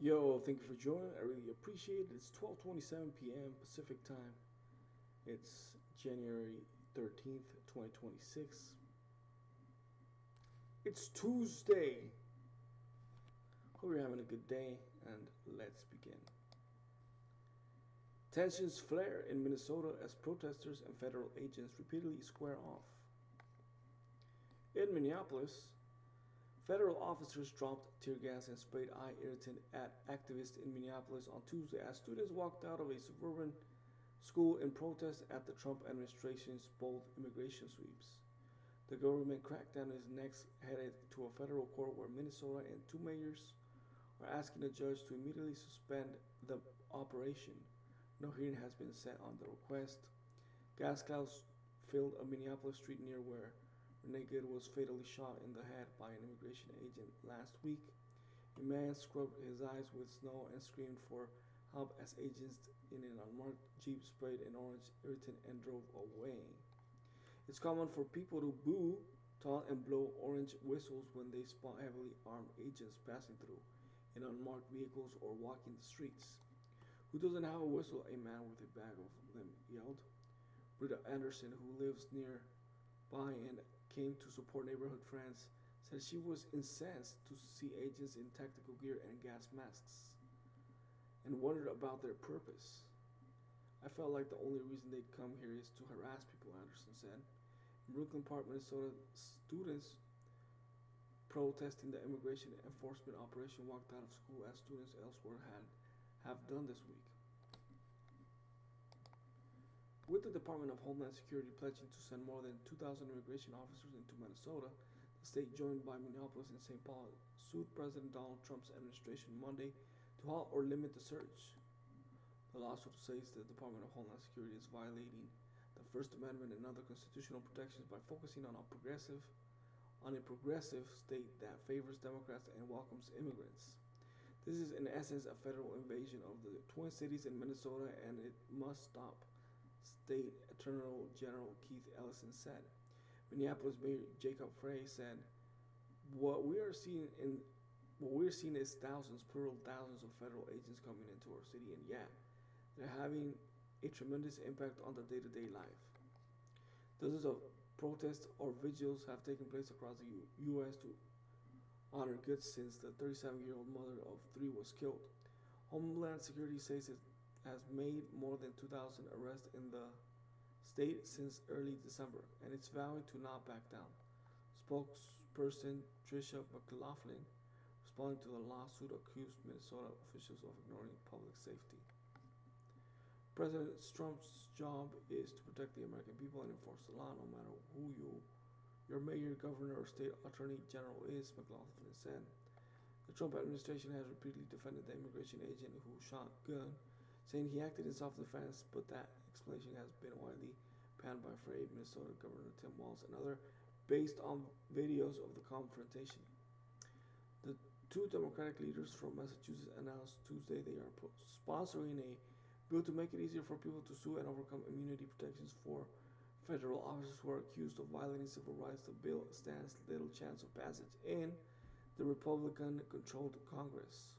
Yo, thank you for joining. I really appreciate it. It's 12:27 p.m. Pacific time. It's January 13th, 2026. It's Tuesday. Hope you're having a good day, and let's begin. Tensions flare in Minnesota as protesters and federal agents repeatedly square off. In Minneapolis, federal officers dropped tear gas and sprayed eye irritant at activists in Minneapolis on Tuesday as students walked out of a suburban school in protest at the Trump administration's bold immigration sweeps. The government crackdown is next headed to a federal court where Minnesota and two mayors are asking a judge to immediately suspend the operation. No hearing has been set on the request. Gas clouds filled a Minneapolis street near where Renee Good was fatally shot in the head by an immigration agent last week. A man scrubbed his eyes with snow and screamed for help as agents in an unmarked Jeep sprayed an orange irritant and drove away. It's common for people to boo, taunt, and blow orange whistles when they spot heavily armed agents passing through in unmarked vehicles or walking the streets. Who doesn't have a whistle? A man with a bag of them yelled. Britta Anderson, who lives nearby and came to support neighborhood friends, said she was incensed to see agents in tactical gear and gas masks and wondered about their purpose. I felt like the only reason they'd come here is to harass people, Anderson said. In Brooklyn Park, Minnesota, students protesting the immigration enforcement operation walked out of school as students elsewhere have done this week. With the Department of Homeland Security pledging to send more than 2,000 immigration officers into Minnesota, the state joined by Minneapolis and St. Paul sued President Donald Trump's administration Monday to halt or limit the surge. The lawsuit says the Department of Homeland Security is violating the First Amendment and other constitutional protections by focusing on a progressive state that favors Democrats and welcomes immigrants. This is in essence a federal invasion of the Twin Cities in Minnesota, and it must stop, State Attorney General Keith Ellison said. Minneapolis Mayor Jacob Frey said, What we're seeing is thousands, plural thousands of federal agents coming into our city, and yeah, they're having a tremendous impact on the day-to-day life. Dozens of protests or vigils have taken place across the U.S. to honor Good since the 37-year-old mother of three was killed. Homeland Security says it has made more than 2,000 arrests in the state since early December, and it's vowing to not back down. Spokesperson Tricia McLaughlin, responding to the lawsuit, accused Minnesota officials of ignoring public safety. President Trump's job is to protect the American people and enforce the law no matter who your mayor, governor, or state attorney general is, McLaughlin said. The Trump administration has repeatedly defended the immigration agent who shot Gunn, saying he acted in self-defense, but that explanation has been widely panned by Frey, Minnesota Governor Tim Walz, and others based on videos of the confrontation. The two Democratic leaders from Massachusetts announced Tuesday they are sponsoring a bill to make it easier for people to sue and overcome immunity protections for federal officers who are accused of violating civil rights. The bill stands little chance of passage in the Republican-controlled Congress.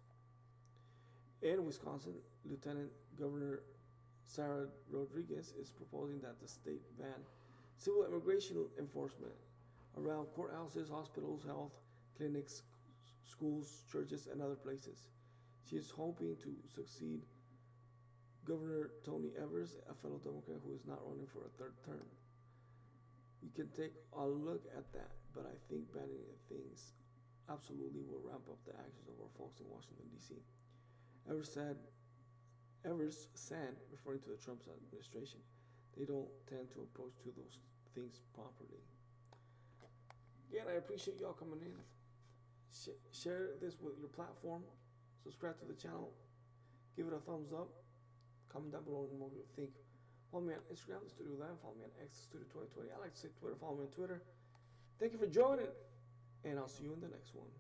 In Wisconsin, Lieutenant Governor Sarah Rodriguez is proposing that the state ban civil immigration enforcement around courthouses, hospitals, health clinics, schools, churches, and other places. She is hoping to succeed Governor Tony Evers, a fellow Democrat who is not running for a third term. We can take a look at that, but I think banning things absolutely will ramp up the actions of our folks in Washington, D.C. Evers said, referring to the Trump administration, they don't tend to approach to those things properly. Again, I appreciate y'all coming in. Share this with your platform. Subscribe to the channel. Give it a thumbs up. Comment down below and what you think. Follow me on Instagram, The Studio Live. Follow me on X, The Studio 2020. I like to say Twitter. Follow me on Twitter. Thank you for joining, and I'll see you in the next one.